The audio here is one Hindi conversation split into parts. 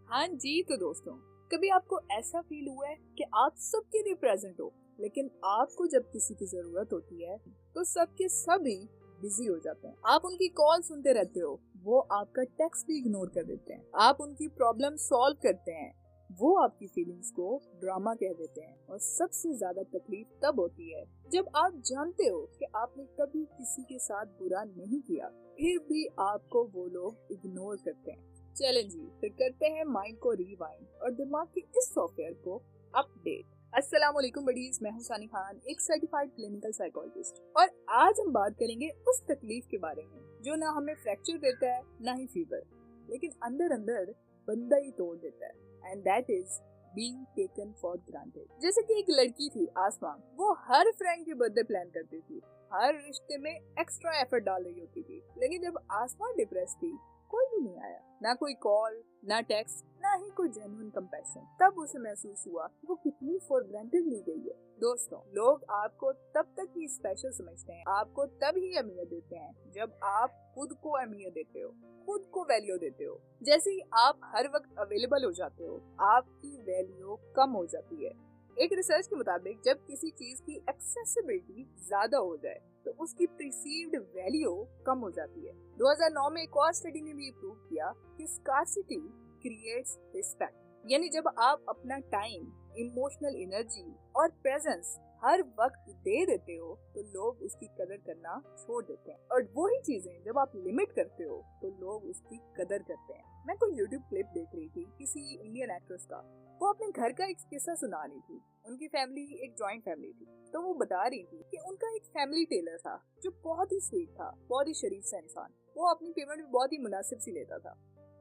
हाँ जी, तो दोस्तों, कभी आपको ऐसा फील हुआ है कि आप सबके लिए प्रेजेंट हो, लेकिन आपको जब किसी की जरूरत होती है तो सबके सभी बिजी हो जाते हैं। आप उनकी कॉल सुनते रहते हो, वो आपका टेक्स्ट भी इग्नोर कर देते हैं। आप उनकी प्रॉब्लम सॉल्व करते हैं, वो आपकी फीलिंग्स को ड्रामा कह देते हैं। और सबसे ज्यादा तकलीफ तब होती है जब आप जानते हो कि आपने कभी किसी के साथ बुरा नहीं किया, फिर भी आपको वो लोग इग्नोर करते हैं। चलें जी, फिर करते हैं माइंड को रिवाइंड और दिमाग के इस सॉफ्टवेयर को अपडेट। अस्सलाम वालेकुम बडीज, मैं हूं सानी खान, एक सर्टिफाइड क्लिनिकल साइकोलॉजिस्ट, और आज हम बात करेंगे उस तकलीफ के बारे में जो ना हमें फ्रैक्चर देता है ना ही फीवर, लेकिन अंदर अंदर बंदा ही तोड़ देता है। And that is being taken for granted. जैसे कि एक लड़की थी आसमां, वो हर फ्रेंड की बर्थडे प्लान करती थी, हर रिश्ते में एक्स्ट्रा एफर्ट डाल रही होती थी, लेकिन जब आसमां डिप्रेस थी कोई भी नहीं आया, ना कोई कॉल, ना टेक्स्ट, ना ही कोई जेन्युइन कंपैशन। तब उसे महसूस हुआ वो कितनी फॉर ग्रांटेड ली गई है। दोस्तों, लोग आपको तब तक ही स्पेशल समझते हैं, आपको तब ही अहमियत देते हैं जब आप खुद को अहमियत देते हो, खुद को वैल्यू देते हो। जैसे ही आप हर वक्त अवेलेबल हो जाते हो, आपकी वैल्यू कम हो जाती है। एक रिसर्च के मुताबिक जब किसी चीज की एक्सेसिबिलिटी ज्यादा हो जाए तो उसकी परसीव्ड वैल्यू कम हो जाती है। 2009 में एक और स्टडी ने भी प्रूव किया कि स्कार्सिटी क्रिएट्स रिस्पेक्ट। यानी जब आप अपना टाइम, इमोशनल एनर्जी और प्रेजेंस हर वक्त दे देते हो तो लोग उसकी कदर करना छोड़ देते हैं। और वही चीजें जब आप लिमिट करते हो तो लोग उसकी कदर करते हैं। मैं कोई यूट्यूब क्लिप देख रही थी किसी इंडियन एक्ट्रेस का, वो अपने घर का एक किस्सा सुना रही थी। उनकी फैमिली एक जॉइंट फैमिली थी, तो वो बता रही थी कि उनका एक फैमिली टेलर था जो बहुत ही स्वीट था, बहुत ही शरीफ सा इंसान। वो अपनी पेमेंट भी बहुत ही मुनासिब सी लेता था।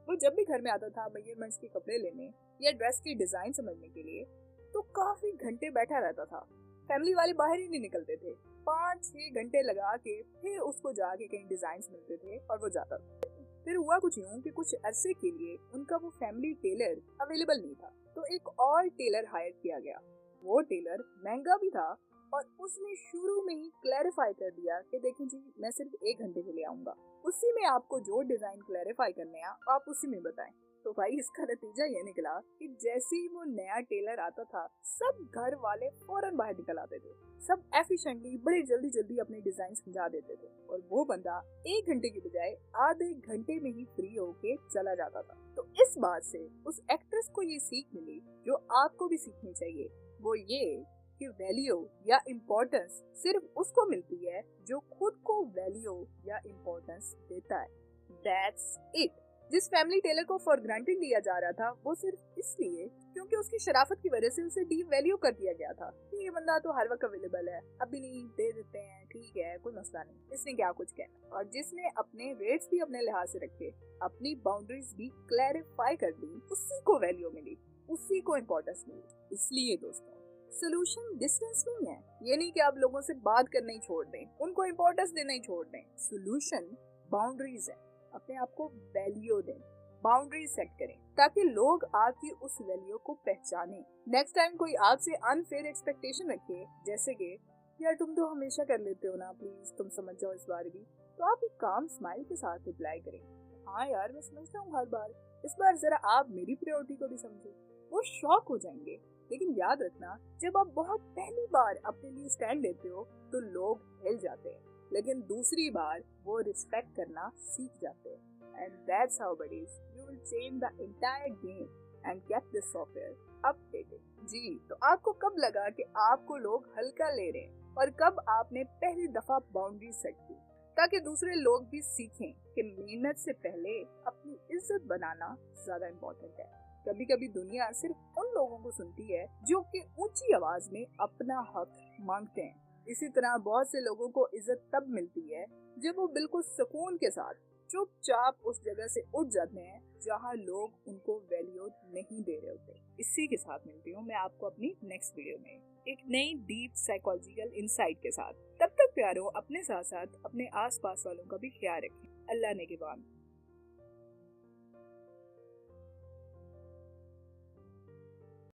वो जब भी घर में आता था मेजरमेंट्स के कपड़े लेने या ड्रेस की डिजाइन समझने के लिए, तो काफी घंटे बैठा रहता था। फैमिली वाले बाहर ही नहीं निकलते थे। 5-6 घंटे लगा के फिर उसको जाके कहीं डिजाइन मिलते थे और वो जाता था। फिर हुआ कुछ यूं कि कुछ अरसे के लिए उनका वो फैमिली टेलर अवेलेबल नहीं था, तो एक और टेलर हायर किया गया। वो टेलर महंगा भी था और उसने शुरू में ही क्लैरिफाई कर दिया कि देखें जी, मैं सिर्फ 1 घंटे के लिए आऊंगा, उसी में आपको जो डिजाइन क्लैरिफाई करने हैं आप उसी में बताएं। तो भाई इसका नतीजा ये निकला कि जैसे ही वो नया टेलर आता था, सब घर वाले फौरन बाहर निकल आते थे। सब एफिशिएंटली बड़े जल्दी जल्दी अपने डिजाइन समझा देते थे और वो बंदा 1 घंटे की बजाय आधे घंटे में ही फ्री होके चला जाता था। तो इस बात से उस एक्ट्रेस को ये सीख मिली जो आपको भी सीखनी चाहिए, वो ये कि वैल्यू या इम्पोर्टेंस सिर्फ उसको मिलती है जो खुद को वैल्यू या इम्पोर्टेंस देता है। That's it. जिस फैमिली टेलर को फॉर ग्रांटेड लिया जा रहा था, वो सिर्फ इसलिए क्योंकि उसकी शराफत की वजह से उसे डीप वैल्यू कर दिया गया था कि ये बंदा तो हर वक्त अवेलेबल है, अभी नहीं दे देते हैं, ठीक है, कोई मसला नहीं, इसने क्या कुछ कहना। और जिसने अपने रेट्स भी अपने लिहाज से रखे, अपनी बाउंड्रीज भी क्लैरिफाई कर दी, उसी को वैल्यू मिली, उसी को इम्पोर्टेंस मिली। इसलिए दोस्तों, सोल्यूशन डिस्टेंस नहीं है। ये नहीं कि आप लोगों से बात करना ही छोड़ दें, उनको इम्पोर्टेंस देना ही छोड़ दें। सोल्यूशन बाउंड्रीज है। अपने आप को वैल्यू दें, बाउंड्री सेट करें ताकि लोग आपकी उस वैल्यू को पहचानें। नेक्स्ट टाइम कोई आपसे अनफेयर एक्सपेक्टेशन रखे, जैसे कि यार तुम तो हमेशा कर लेते हो ना, प्लीज तुम समझ जाओ इस बार भी, तो आप एक काम स्माइल के साथ रिप्लाई करें, हाँ यार मैं समझता हूँ हर बार, इस बार जरा आप मेरी प्रायोरिटी को भी समझो। वो शॉक हो जाएंगे। लेकिन याद रखना, जब आप बहुत पहली बार अपने लिए स्टैंड लेते हो तो लोग हिल जाते हैं, लेकिन दूसरी बार वो रिस्पेक्ट करना सीख जाते हैं। And that's how buddies, you will change the entire game and get this software updated. जी, तो आपको कब लगा कि आपको लोग हल्का ले रहे हैं और कब आपने पहली दफा बाउंड्री सेट की, ताकि दूसरे लोग भी सीखें कि मेहनत से पहले अपनी इज्जत बनाना ज्यादा इम्पोर्टेंट है। कभी कभी दुनिया सिर्फ उन लोगों को सुनती है जो कि ऊंची आवाज में अपना हक मांगते हैं। इसी तरह बहुत से लोगों को इज्जत तब मिलती है जब वो बिल्कुल सुकून के साथ चुपचाप उस जगह से उठ जाते हैं जहां लोग उनको वैल्यू नहीं दे रहे होते। इसी के साथ मिलती हूँ मैं आपको अपनी नेक्स्ट वीडियो में एक नई डीप साइकोलॉजिकल इंसाइट के साथ। तब तक प्यारो, अपने साथ साथ अपने आसपास वालों का भी ख्याल रखें। अल्लाह ने के बाद।